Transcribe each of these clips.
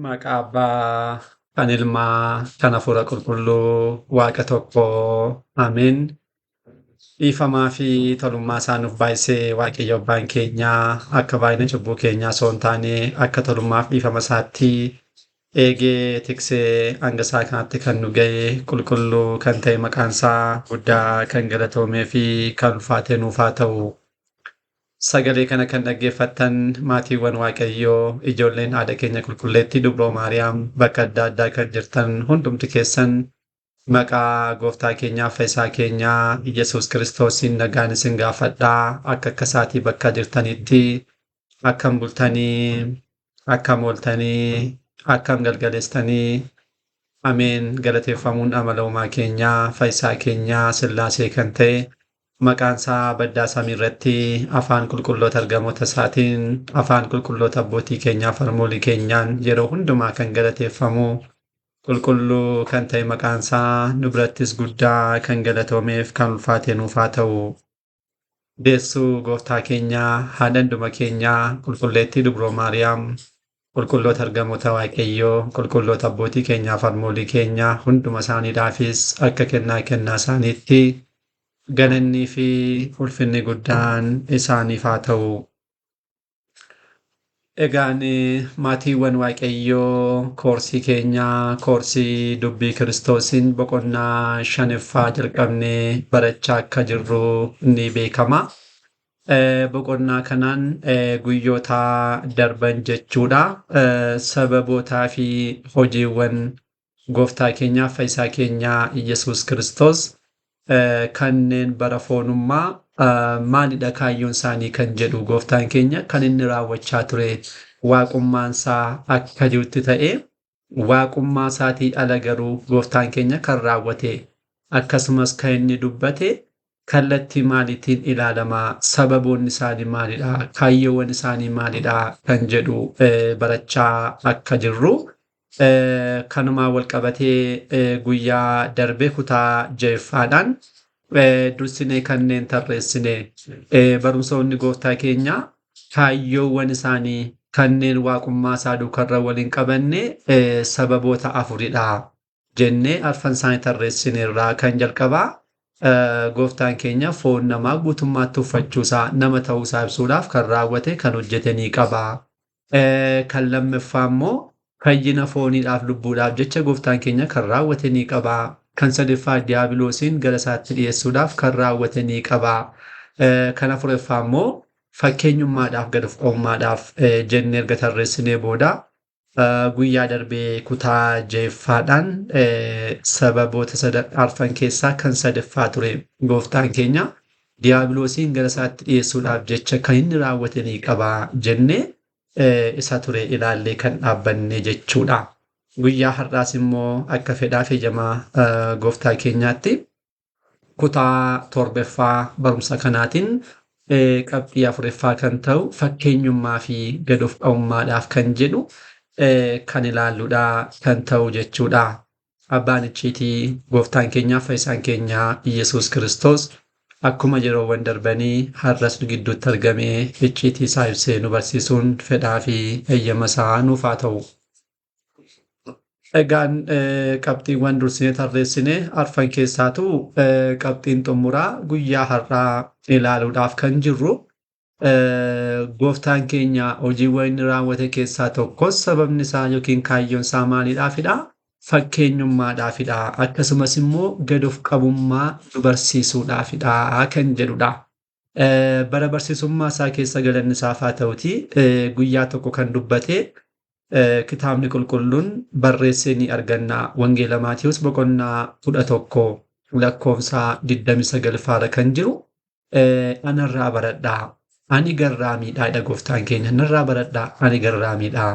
Maqaa Abbaa, kan Ilmaa, kan Hafuura Qulqulluu, Waaqa tokkoo. Ameen. Dhiifamaa fi tolummaa isaa nuuf baay'isee Waaqayyo Abbaan keenyaa akka baay'ina cubbuu keenyaa osoo hin taane akka tolummaa fi dhiifama isaatti eegee tiksee hanga isaa kanatti kan nu ga'e qulqulluu kan ta'e maqaan isaa guddaa kan galatoomee fi kan ulfaate nuuf haa ta'u. Sagalee kana kan dhaggeeffattan maatiiwwan Waaqayyoo ijoolleen haadha keenya qulqulleettii Dubroo Maariyaam bakka adda addaa kan jirtan hundumti keessan maqaa gooftaa keenyaa fayyisaa keenyaa Yesuus Kiristoosiin nagaan isin gaafadhaa akka isaatii bakka jirtanitti akkam bultanii akkam ooltanii akkam galgaleessitanii ameen galateeffamuun amala uumaa keenyaa fayyisaa keenyaa Sillaasee kan ta'e maqaan isaa baddaa samii irratti afaan qulqulloota ergamoota isaatiin afaan qulqulloota abbootii keenyaa farmoolii keenyaan yeroo hundumaa kan galateeffamu qulqulluu kan ta'e maqaan isaa nu birattis guddaa kan galatoomeef kan ulfaate nuuf haa ta'u. Deessuu gooftaa keenyaa haadha hunduma keenyaa qulqulleettii Dubroo Maariyaam qulqulloota ergamoota Waaqayyoo qulqulloota abbootii keenyaa farmoolii keenyaa hunduma isaaniidhaafis akka kennaa isaaniitti ganannii fi ulfinni guddaan isaaniif haa ta'u. Egaan maatiiwwan Waaqayyoo koorsii keenyaa koorsii dubbii Kiristoosiin boqonnaa 5ffaa jalqabnee barachaa akka jirru ni beekama. Boqonnaa kanaan guyyoota darban jechuudha. Sababootaa fi hojiiwwan gooftaa keenyaa fayyisaa keenyaa Yesuus Kiristoos kanneen bara foonummaa maalidha kaayyoon isaanii kan jedhu gooftaan keenya kan inni raawwachaa ture waaqummaan isaa akka jirutti ta'e waaqummaa isaatii ala garuu gooftaan keenya kan raawwate akkasumas kan inni dubbate kallattii maaliitiin ilaalamaa sababoonni isaanii maalidha kaayyoowwan isaanii maalidha kan jedhu barachaa akka jirru. Kanumaa wal qabatee guyyaa darbee kutaa 6ffaadhaan dursinee kanneen tarreessine barumsoonni gooftaa keenyaa kaayyoowwan isaanii kanneen waaqummaa isaa duukarra waliin qabanne sababoota 4dha jennee arfan isaanii tarreessineerraa kan jalqabaa gooftaan keenya foon namaa guutummaatti uffachuusaa nama ta'uusaa ibsuudhaaf kan raawwate kan hojjete ni qaba. Kan lammaffaa immoo fayyina fooniidhaaf lubbuudhaaf jecha gooftaan keenya kan raawwate ni qaba. Kan sadaffaa diiyaabiloosiin gara isaatti dhiyeessuudhaaf kan raawwate ni qaba. Kan afuraffaa immoo fakkeenyummaadhaaf gad of qabummaadhaaf jennee erga tarreessinee booda guyyaa darbee kutaa 6ffaadhaan sababoota arfan keessaa kan sadaffaa ture gooftaan keenya diiyaabiloosiin gara isaatti dhiyeessuudhaaf jecha kan inni raawwate ni qaba jennee isa ture ilaallee kan dhaabbanne jechuudha. Guyyaa har'aas immoo akka fedhaa fi jamaa gooftaa keenyaatti kutaa 7ffaa barumsa kanaatiin qabxii 4ffaa kan ta'u fakkeenyummaa fi gad of qabummaadhaaf kan jedhu kan ilaalluudha kan ta'u jechuudha. Abbaan icciitii gooftaan keenyaa fayyisaan keenyaa Yesuus Kiristoos akkuma yeroowwan darbanii har'as nu gidduutti argamee icciitii isaa ibsee nu barsiisuun fedhaa fi eeyyama isaa nuuf haa ta'u. Egaan qabxiiwwan dursinee tarreessine arfan keessaatu qabxiin xumuraa guyyaa har'aa ilaaluudhaaf kan jirru gooftaan keenya hojiiwwan inni raawwate keessaa tokkos sababni isaa yookiin kaayyoon isaa maalidhaafidha? Fakkeenyummaadhaafidha. Akkasumas immoo gad of qabummaa nu barsiisuudhaafidha kan jedhudha. Bara barsiisummaa isaa keessa galanni isaaf haa ta'uti guyyaa tokko kan dubbate kitaabni qulqulluun barreessee ni arganna. Wangeela Maatiyuus boqonnaa 11 lakkoofsa 29 kan jiru anarraa baradhaa. Ani garraamiidha gooftaan keenya narraa baradhaa ani garraamiidha.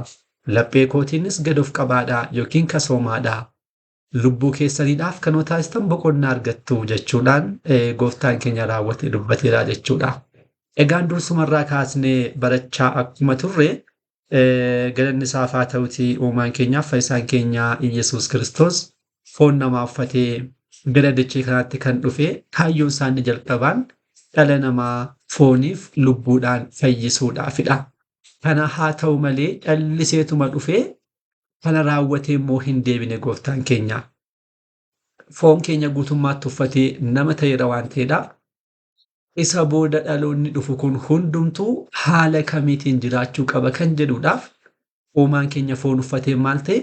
Laphee kootiinis gad of qabaadha yookiin kasoomaadha. Lubbuu keessaniidhaaf kan taasistan boqonnaa argattu jechuudhaan gooftaan keenya raawwate dubbateera jechuudha. Egaan dursumarraa kaasnee barachaa akkuma turre galanni isaaf haa ta'uti uumaan keenyaaf fayyisaan keenyaa Yesuus Kiristoos foon namaa uffatee gara dachee kanaatti kan dhufe kaayyoon isaanii jalqabaan dhala namaa fooniif lubbuudhaan fayyisuudhaafidha. Kana haa ta'u malee calliseetuma dhufee kana raawwatee immoo hin deebine gooftaan keenya. Foon keenya guutummaatti uffatee nama ta'eera waan ta'eedhaaf isa booda dhaloonni dhufu kun hundumtuu haala kamiitiin jiraachuu qaba kan jedhuudhaaf uumaan keenya foon uffatee maal ta'e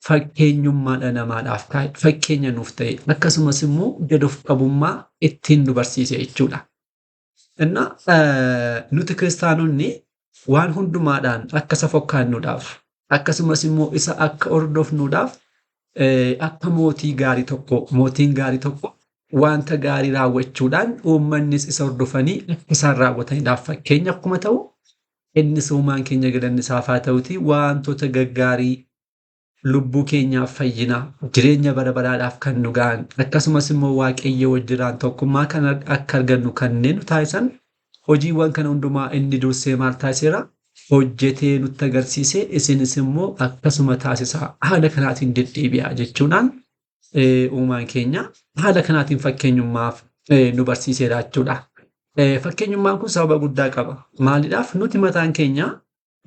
fakkeenyummaadha namaadhaaf kaa'e fakkeenya nuuf ta'e akkasumas immoo gad of qabummaa ittiin nu barsiise jechuudha. Nuti kiristaanonni waan hundumaadhaan akka isa fakkaannuudhaaf akkasumas immoo isa akka hordofnuudhaaf akka mootiin gaarii tokko wanta gaarii raawwachuudhaan uummannis isa hordofanii isaan raawwataniidhaaf fakkeenya akkuma ta'u innis uumaan keenya galanni isaaf haa ta'uti wantoota gaggaarii lubbuu keenyaaf fayyina jireenya bara baraadhaaf kan nu ga'an akkasumas immoo waaqayyo wajjiraan tokkummaa kan akka argannu kanneen nu taasisan hojiiwwan kana hundumaa inni dursee maal taasiseera hojjetee nutti agarsiise isinis immoo akkasuma taasisaa haala kanaatiin deddeebi'aa jechuudhaan uumaan keenya haala kanaatiin fakkeenyummaaf nu barsiiseera jechuudha. Fakkeenyummaan kun sababa guddaa qaba. Maaliidhaaf nuti mataan keenya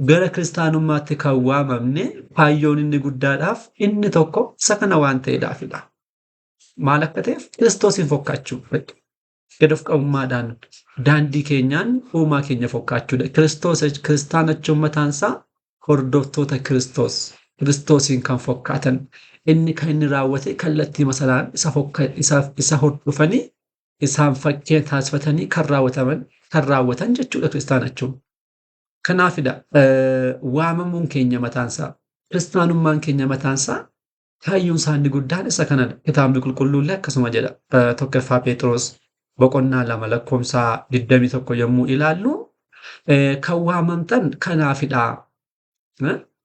gara kiristaanummaatti kan waamamne kaayyoon inni guddaadhaaf inni tokko isa kana waan ta'eedhaafidha. Maal akka ta'eef Kiristoosin fakkaachuu gad of qabummaadhaan daandii keenyaan uumaa keenya fakkaachuudha. Kiristaanachuun mataansaa hordoftoota Kiristoosin kan fakkaatan inni kan inni raawwate kallattii masalaan isa hordofanii isaan fakkii taasifatanii kan raawwatan jechuudha kiristaanachuun. Kanaafidha waamamuun keenya mataansaa kiristaanummaan keenya mataansaa kaayyoon isaanii guddaan isa kanadha. Kitaabni qulqulluullee akkasuma jedha. Tokkoffaa Phexros boqonnaa 2 lakkoofsa 21 yommuu ilaallu kan waamamtan kanaafidha.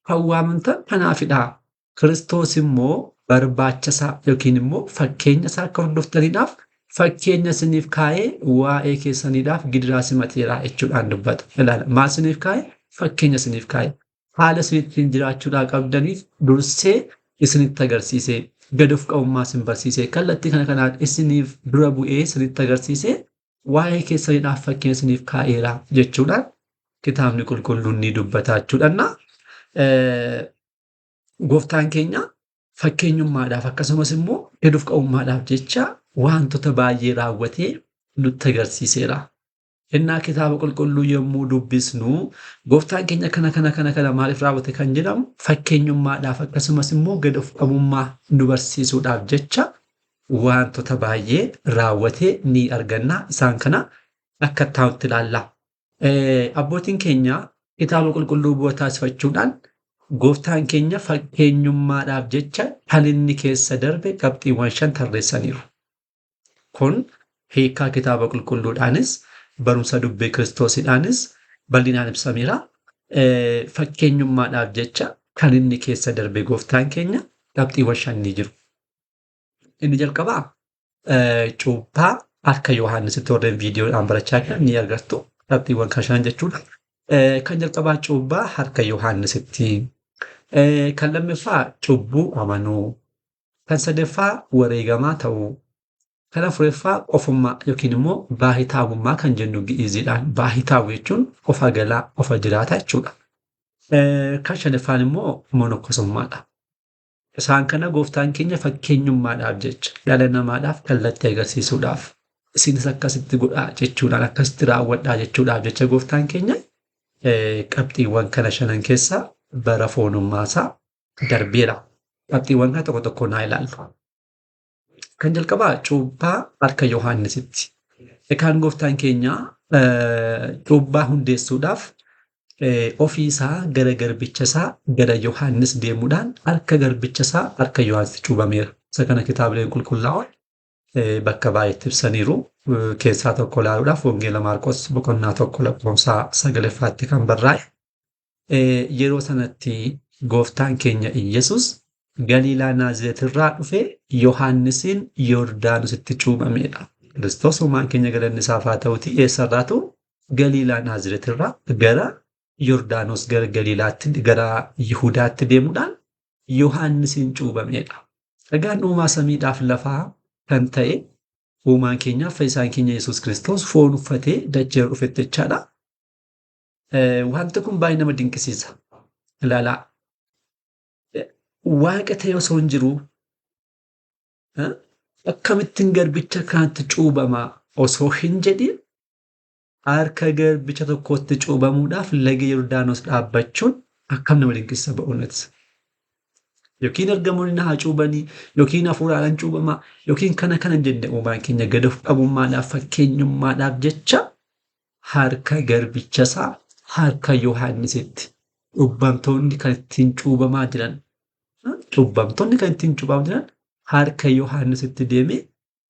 Kan waamamtan kanaafidha. Kiristoos immoo barbaachasaa yookiin immoo fakkeenya isaa akka hordoftaniidhaaf fakkeenya isiniif kaa'ee waa'ee keessaniidhaaf gidiraa simateeraa jechuudhaan dubbata. Ilaala maal isiniif kaa'e fakkeenya isiniif kaa'e haala isiniin jiraachuudhaa qabdaniif dursee isinitti agarsiisee gad of qabummaa isin barsiisee kallattii kana kanaan isiniif dura bu'ee isinitti agarsiisee waa'ee keessaniidhaaf fakkeenya isiniif kaa'eera jechuudhaan kitaabni qulqulluun ni dubbata jechuudha. Gooftaan keenya fakkeenyummaadhaaf akkasumas immoo gad of qabummaadhaaf jecha wantoota baay'ee raawwatee nutti agarsiiseera. Innaa kitaaba qulqulluu yommuu dubbisnu gooftaan keenya kana maaliif raawwate kan jedhamu fakkeenyummaadhaaf akkasumas immoo gad of qabummaa nu barsiisuudhaaf jecha wantoota baay'ee raawwatee ni arganna. Isaan kana akka ta'utti ilaalla. Abbootiin keenya kitaaba qulqulluu bu'aa taasifachuudhaan gooftaan keenya fakkeenyummaadhaaf jecha kan inni keessa darbe qabxiiwwan 5 tarreessaniiru. Kun hiikaa kitaaba qulqulluudhaanis barumsa dubbii Kiristoosiidhaanis bal'inaan ibsameera. Fakkeenyummaadhaaf jecha kan inni keessa darbe gooftaan keenya qabxiiwwan 5 ni jiru. Inni jalqabaa cuuphaa harka Yohaannisitti warreen viidiyoodhaan barachaa jiran ni agartu. Qabxiiwwan 5 jechuudha. Kan jalqabaa cuuphaa harka Yohaannisitti. Kan lammaffaa cubbuu amanuu. Kan sadaffaa wareegamaa ta'uu. Kan afuraffaa qofummaa yookiin immoo baahitaawummaa kan jennu gi'iziidhaan baahitaawu jechuun qofa galaa qofa jiraata jechuudha. Kan shanaffaan immoo monokkosummaadha. Isaan kana gooftaan keenya fakkeenyummaadhaaf jecha dhala namaadhaaf kallattii agarsiisuudhaaf isinis akkasitti godhaa jechuudhaan akkasitti raawwadhaa jechuudhaaf jecha gooftaan keenya qabxiiwwan kana 5 keessaa bara foonummaasaa darbeera. Qabxiiwwan kana tokko tokko naa ilaallu. Kan jalqabaa cuuphaa harka Yohaannisitti. Ekaan gooftaan keenya cuuphaa hundeessuudhaaf ofii isaa gara garbicha isaa gara Yohaannis deemuudhaan harka garbicha isaa harka Yohaannisitti cuubameera. Isa kana kitaabileen qulqullaa'oon bakka baay'eetti ibsaniiru. Keessaa tokko ilaaluudhaaf Wangeela Maarqos boqonnaa 1 lakkoofsa 9ffaatti kan barraa'e. Yeroo sanatti gooftaan keenya Iyyesuus Galiilaa Naazireetirraa dhufee Yohaannisiin Yordaanositti cuubameedha. Kiristoos uumaan keenya galanni isaaf haa ta'uti eessarraatu Galiilaa Naazireetirraa gara Yordaanos gara Galiilaatti gara Yihudaatti deemuudhaan Yohaannisiin cuubameedha. Egaan uumaa samiidhaaf lafaa kan ta'e uumaan keenyaaf fayyisaan keenya Yesuus Kiristoos foon uffatee dachee dhufetti jechaadha. Wanti kun baay'ee nama dinqisiisa. Ilaalaa. waaqa ta'e osoo hin jiruu akkamittiin garbicha kanatti cuubamaa osoo hin jedhin harka garbicha tokkotti cuubamuudhaaf laga Yordaanos dhaabbachuun akkam nama dinqisiisa ba'uunis. Yookiin argamoonni haa cuubanii yookiin hafuuraan cuubamaa yookiin kana hin jenne uumaan keenya gad of qabummaadhaaf fakkeenyummaadhaaf jecha harka garbicha isaa harka Yohaannisitti cuubbamtoonni kan ittiin cuubamaa jiran harka Yohaannisitti deemee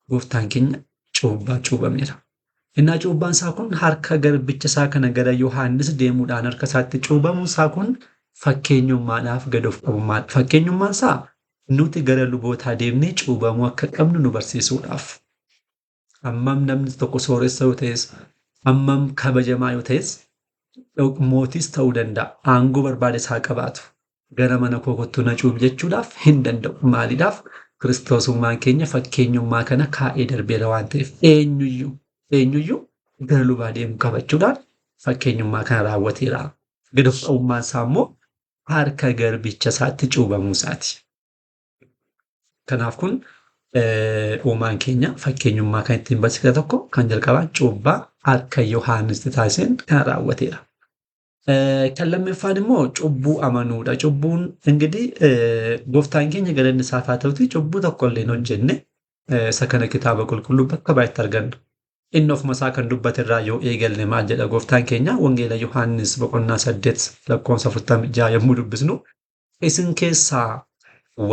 gooftaan keenya cuubameera. Innaa cuubbaan isaa kun harka garbicha isaa kana gara Yohaannis deemuudhaan harka isaatti cuubamuun isaa kun fakkeenyummaadhaaf gad of qabummaadha. Fakkeenyummaan isaa nuti gara lubootaa deemnee cuubamuu akka qabnu nu barsiisuudhaaf. Hammam namni tokko sooressa yoo ta'es, hammam kabajamaa yoo ta'es, mootis ta'uu danda'a. Aangoo barbaadees haa qabaatu. Gara mana koo kottuu na cuubi jechuudhaaf hin danda'u. Maaliidhaaf? Kiristoosummaan keenya fakkeenyummaa kana kaa'ee darbeera waan ta'eef eenyuyyuu gara lubaa deemu qabachuudhaan fakkeenyummaa kana raawwateera. Gad of qabummaan isaa immoo harka garbicha isaatti cuubamuu isaati. Kanaaf kun uumaan keenya fakkeenyummaa kan ittiin barsiisa tokko kan jalqabaa cuubbaa harka Yohaannisitti taasiseen kan raawwateera. Kan lammaffaan immoo cubbuu amanuudha. Cubbuun ingidihi gooftaan keenya galanni isaaf haa ta'uti cubbuu tokko illee hin hojjenne isa kana kitaaba qulqulluu bakka baay'eetti arganna. Inni ofuma isaa kan dubbate irraa yoo eegalle maal jedha gooftaan keenya wangeela Yohaannis boqonnaa 8 lakkoofsa 46 yommuu dubbisnu isin keessaa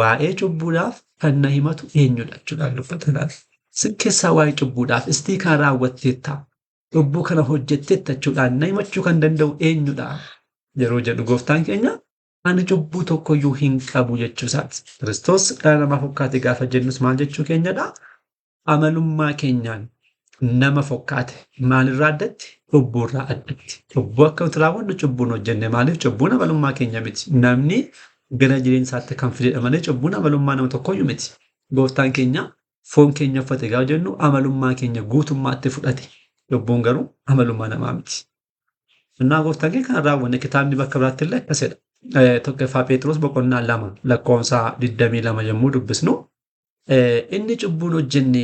waa'ee cubbuudhaaf kan na himatu eenyudha jechuudhaan dubbata. Isin keessaa waa'ee cubbuudhaaf istii kan raawwatteetta cubbuu kana hojjetteetta jechuudhaan na himachuu kan danda'u eenyudha yeroo jedhu gooftaan keenya ani cubbuu tokkoyyuu hin qabu jechuusaati. Kiristoos dhala namaa fakkaate gaafa jennus maal jechuu keenyadha? Amalummaa keenyaan nama fakkaate maalirraa addatti? Cubbuurraa addatti. Cubbuu akka nuti raawwannu cubbuun hojjenne maaliif cubbuun amalummaa keenya miti. Namni gara jireenya isaatti kan fidedha malee cubbuun amalummaa nama tokkoyyuu miti. Gooftaan keenya foon keenya uffate gaafa jennu amalummaa keenya guutummaatti fudhate. Cubbuun garuu amalummaa namaa miti. Innaa gooftaan keenya kan raawwanne kitaabni bakka biraatti illee akkasidha. Tokkoffaa Phexros boqonnaa 2 lakkoofsa 22 yommuu dubbisnu inni cubbuun hojjenne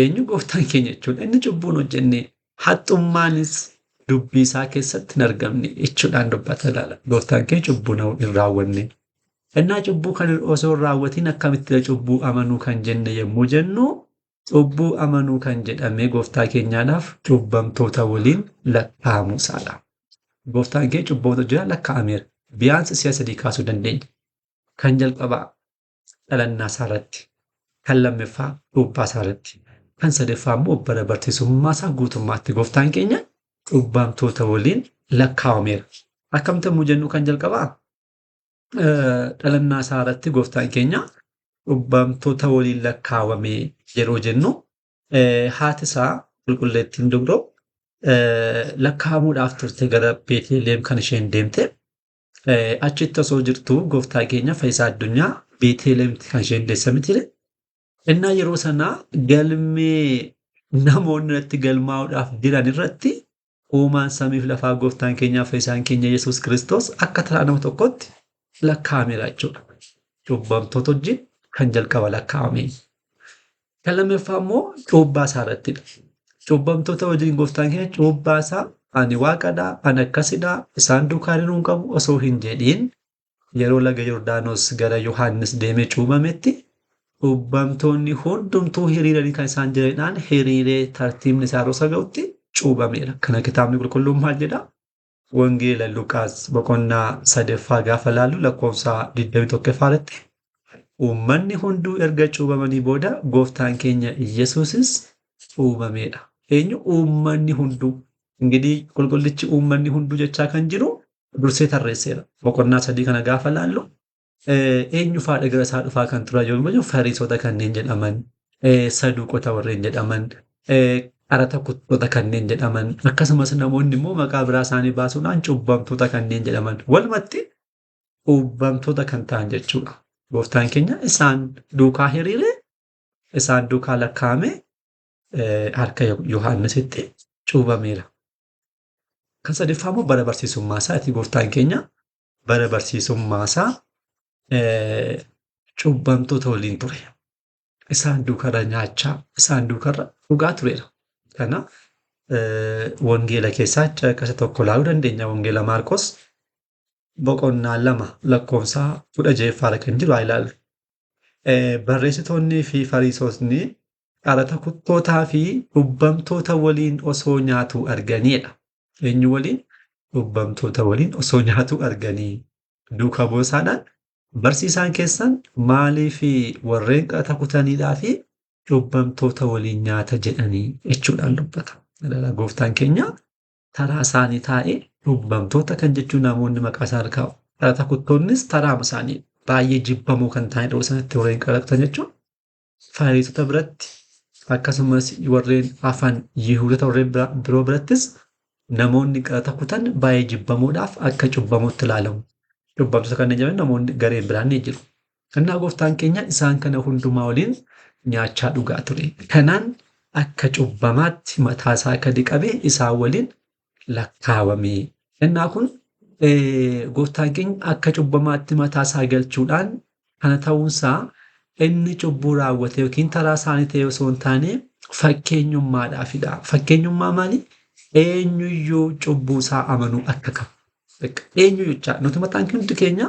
eenyu gooftaan keenya jechuudha. Inni cubbuun hojjenne haxxummaanis dubbii isaa keessatti hin argamne jechuudhaan dubbata ilaala. Gooftaan keenya cubbuu hin raawwanne. Innaa cubbuu kan osoo hin raawwatiin akkamitti cubbuu amanuu kan jenne yommuu jennu cubbuu amanuu kan jedhame gooftaa keenyaadhaaf cubbamtoota waliin lakkaa'amuu isaadha. Gooftaan keenya cubbamoota jiran lakkaa'ameera. Biyaansi si'a sadii kaasuu dandeenya. Kan jalqabaa dhalannaa isaarratti, kan lammaffaa cubbaa isaarratti, kan sadaffaa immoo bara barsiisummaa isaa guutummaatti gooftaan keenya cubbamtoota waliin lakkaa'ameera. Akkamitti yommuu jennu kan jalqabaa dhalannaa isaarratti gooftaan keenya cubbamtoota waliin lakkaa'amee yeroo jennu haati isaa qulqulleettiin dubroo lakkaa'amuudhaaf turte gara Beetliheem kan isheen deemte. Achitti osoo jirtu gooftaa keenya fayyisaa addunyaa Beetliheemitti kan isheen deesse miti. Innaa yeroo sanaa galmee namoonni irratti galmaa'uudhaaf jiran irratti uumaan samiif lafaa gooftaan keenyaa fayyisaan keenya Yesuus Kiristoos akka taraa nama tokkotti lakkaa'ameera jechuudha. Cubbamtoota wajjin kan jalqaba lakkaa'ame. Kan lammaffaa immoo cubbaa isaarrattidha. Cubbamtoota wajjin gooftaan keenya cubbaa isaa ani waaqadha, ani akkasidha, isaan duukaa hiriiruu hin qabu osoo hin jedhiin yeroo laga Yordaanos gara Yohaannis deemee cuubametti cubbamtoonni hundumtuu hiriiranii kan isaan jiranidhaan hiriiree tartiibni isaa rosa ga'utti cuubameera. Kana kitaabni qulqulluun maal jedha? Wangeela Luqaas boqonnaa 3 gaafa laallu lakkoofsa 21 uummanni hunduu erga cuubamanii booda gooftaan keenya Yesuusis cuubameedha. Eenyu uummanni hunduu? Ingidihi qulqullichi uummanni hunduu jechaa kan jiru dursee tarreesseera. Boqonnaa 3 kana gaafa laallu eenyu faadha gara isaa dhufaa kan turan yommuu jennu Fariisota kanneen jedhaman, Saduuqota warreen jedhaman, qarata kuttoota kanneen jedhaman akkasumas namoonni immoo maqaa biraa isaanii baasuudhaan cubbamtoota kanneen jedhaman walumatti cubbamtoota kan ta'an jechuudha. Gooftaan keenya isaan duukaa hiriire, isaan duukaa lakkaa'ame harka Yohaannisitti cuubameera. Kan sadaffaa immoo bara barsiisummaa isaati. Gooftaan keenya bara barsiisummaa isaa cubbamtoota waliin ture. Isaan duukarra nyaachaa, isaan duukarra dhugaa tureera. Kana wangeela keessaa caqasa tokko ilaaluu dandeenya. Wangeela Maarqos boqonnaa 2 lakkoofsa 16 kan jiru haa ilaallu. Barreessitoonnii fi Fariisotni qaraxa kuttootaa fi cubbamtoota waliin osoo nyaatuu arganiidha. Eenyu waliin? Cubbamtoota waliin osoo nyaatuu arganii. Duukaa bu'uusaadhaan barsiisaan keessan maaliif warreen qaraxa kutaniidhaa fi cubbamtoota waliin nyaata jedhanii jechuudhaan dubbata. Gooftaan keenya taraa isaanii taa'ee cubbamtoota kan jechuun namoonni maqaa isaan kaa'u. Qaraxa kuttoonnis taraama isaanii baay'ee jibbamoo kan ta'anidha sanatti warreen qaraxatan jechuun. Fariisota biratti akkasumas warreen afaan Yihuudoota warreen biroo birattis namoonni qaraxa kutan baay'ee jibbamoodhaaf akka cubbamootti ilaalamu. Cubbamtoota kanneen jedhaman namoonni gareen biraan ni jiru. Kanaaf gooftaan keenya isaan kana hundumaa waliin nyaachaa dhugaa ture. Kanaan akka cubbamaatti mataa isaa gadi qabee isaan waliin lakkaawame. Innaa kun gooftaan keenya akka cubbamaatti mataa isaa galchuudhaan kana ta'uunsaa inni cubbuu raawwate yookiin taraa isaanii ta'e osoo hin taane fakkeenyummaadhaafidha. Fakkeenyummaa maali? Eenyuyyuu cubbuu isaa amanuu akka qabu. Eenyu jechaa nuti mataan hundi keenya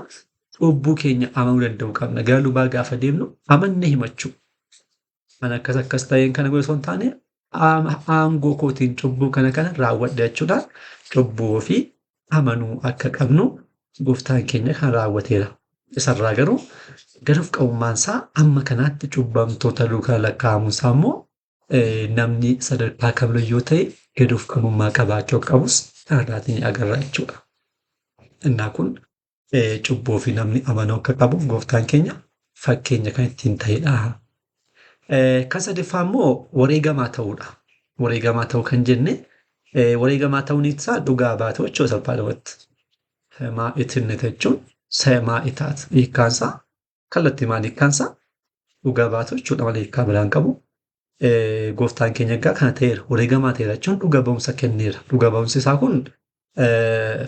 cubbuu keenya amanuu danda'uu qabna. Gara lubaa gaafa deemnu amannee himachuu. Kan akkas ta'een kana osoo hin taane aangoo kootiin cubbuu kana raawwadha jechuudhaan cubbuu ofii amanuu akka qabnu gooftaan keenya kan raawwateera. Isarraa garuu garuuf qabummaansaa amma kanaatti cubbamtoota duukaa lakkaa'amuunsaa immoo namni sadarkaa kamillee yoo ta'e gaduuf qabummaa qabaachuu qabus kanarraatiin agarra jechuudha. Innaa kun cubbuu fi namni amanuu akka qabu gooftaan keenya fakkeenya kan ittiin ta'edha. Kan sadaffaa immoo wareegamaa ta'uudha. Wareegamaa ta'uu kan jenne wareegamaa ta'uun isaa dhugaa baatu jechuudha salphaadhumatti. Maa'itinni jechuun maa'iitaati. Hiikkaansaa kallattii maal hiikkaansaa dhugaa baatu jechuudha malee hiikkaa biraan qabu. Gooftaan keenya egaa kana ta'eera. Wareegamaa ta'eera jechuun dhuga ba'umsa kenneera. Dhuga ba'umsi isaa kun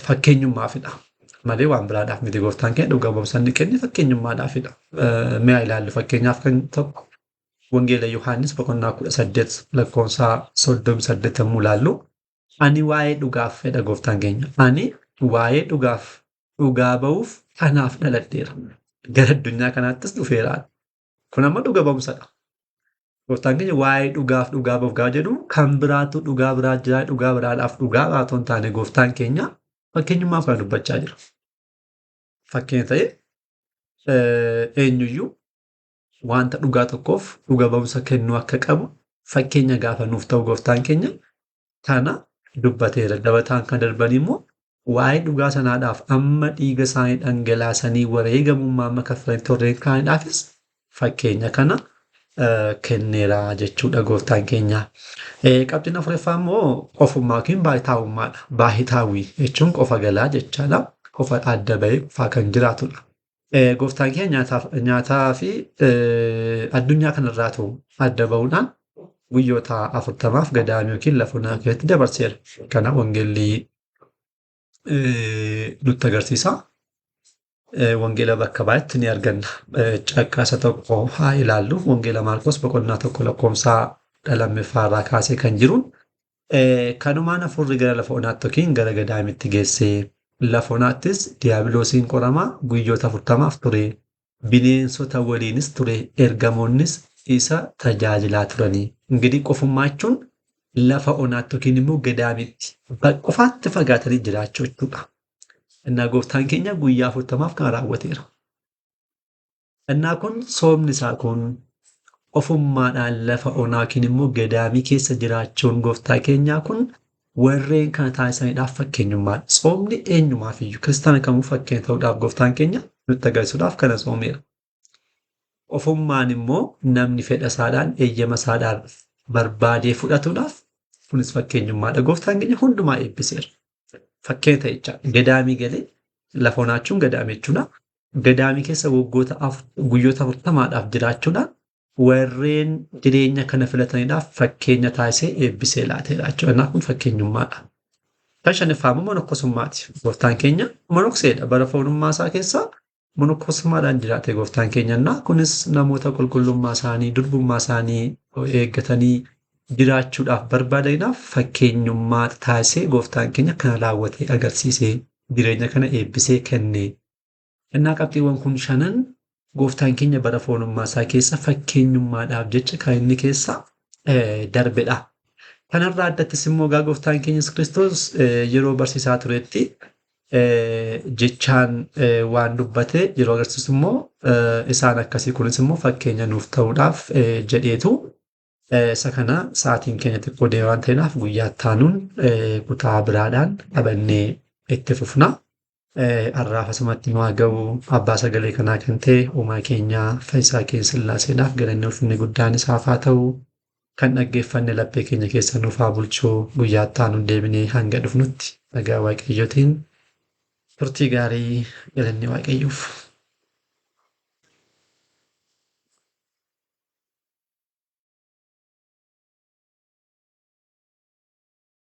fakkeenyummaafidha. Malee waan biraadhaaf miti gooftaan keenya dhuga ba'umsa inni kenne fakkeenyummaadhaafidha. Mi'a ilaallu fakkeenyaaf kan tokko wangeela Yohaannis boqonnaa 18 lakkoofsa 38 yommuu ilaallu ani waa'ee dhugaaf fedha gooftaan keenya. Ani waa'ee dhugaaf dhugaa ba'uuf kanaaf dhaladheera. Gara addunyaa kanaattis dhufeera. Kun amma dhuga ba'umsadha. Gooftaan keenya waa'ee dhugaaf dhugaa ba'uuf gaafa jedhu kan biraatu dhugaa biraa jira dhugaa biraadhaaf dhugaa baatoo hin taane gooftaan keenya fakkeenyummaaf kan dubbachaa jira. Fakkeenya ta'ee eenyuyyuu wanta dhugaa tokkoof dhuga ba'umsa kennuu akka qabu fakkeenya gaafa nuuf ta'u gooftaan keenya kana dubbateera. Dabataan kan darbanii immoo waa'ee dhugaa sanaadhaaf amma dhiiga isaanii dhangalaasanii wareegamummaa amma kaffalanii warreen kaaniidhaafis fakkeenya kana kenneera jechuudha gooftaan keenya. Qabxiin afuraffaa immoo qofummaa yookiin baay'itaawummaadha. Baay'itaawwii jechuun qofa galaa jechaadha. Qofa adda bahee qofaa kan jiraatudha. Gooftaan keenya nyaataa fi addunyaa kanarraa ta'u adda bahuudhaan guyyoota 40 gadaamii yookiin lafa onaa keessatti dabarseera. Kana wangeelli nutti agarsiisa. Wangeela bakka baay'eetti ni arganna. Caqasa tokko haa ilaallu. Wangeela Maarqos boqonnaa 1 lakkoofsa 2 kaasee kan jiruun kanumaan hafuurri gara lafa onaatti yookiin gara gadaamitti geessee lafa onaattis diiyaabiloosiin qoramaa guyyoota 40 ture. Bineensota waliinis ture. Ergamoonnis isa tajaajilaa turanii. Ingidihi qofummaa jechuun lafa onaatti yookiin immoo gadaamitti qofaatti fagaatanii jiraachuu jechuudha. Innaa gooftaan keenya guyyaa 40 kan raawwateera. Innaa kun soomni isaa kun qofummaadhaan lafa onaa yookiin immoo gadaamii keessa jiraachuun gooftaa keenyaa kun warreen kana taasisaniidhaaf fakkeenyummaadha. Soomni eenyumaafiyyuu kiristaana kamuu fakkeenya ta'uudhaaf gooftaan keenya nutti agarsiisuudhaaf kana soomeera. Qofummaan immoo namni fedha isaadhaan eeyyama isaadhaan barbaadee fudhatuudhaaf kunis fakkeenyummaadha. Gooftaan keenya hundumaa eebbiseera. Fakkeenya ta'ichaa gadaamii galee lafa onaachuun gadaamii jechuudha. Gadaamii keessa guyyoota 40dhaaf jiraachuudhaan warreen jireenya kana filataniidhaaf fakkeenya taasisee eebbisee laateera jechuudha. Kanaaf kun fakkeenyummaadha. Kan shanaffaa immoo monokkosummaati. Gooftaan keenya monokseedha. Bara foonummaa isaa keessaa monokkosummaadhaan jiraate gooftaan keenyannaa kunis namoota qulqullummaa isaanii durbummaa isaanii eeggatanii jiraachuudhaaf barbaadaniidhaaf fakkeenyummaa taasisee gooftaan keenya kana raawwatee agarsiisee jireenya kana eebbisee kenne. Innaa qabxiiwwan kun shanan gooftaan keenya bara foonummaa isaa keessa fakkeenyummaadhaaf jecha kan inni keessa darbedha. Kanarraa addattis immoo gaa gooftaan keenya Yesuus Kiristoos yeroo barsiisaa turetti jechaan waan dubbate yeroo agarsiisu immoo isaan akkasii kunis immoo fakkeenya nuuf ta'uudhaaf jedheetu isa kana sa'aatiin keenya xiqqoo deemaa waan ta'eef guyyaa ittaanuun kutaa biraadhaan qabannee itti fufna. Har'aaf asumatti nu haa ga'u abbaa sagalee kanaa kan ta'e uumaa keenyaa Fayyisaa keenya Sillaaseedhaaf galanni ulfinni guddaan isaaf haa ta'u. Kan dhaggeeffanne laphee keenya keessa nuuf haa bulchu guyyaa ittaanuun deebinee hanga dhufnutti nagaa Waaqayyootiin turtii gaarii galanni Waaqayyoof.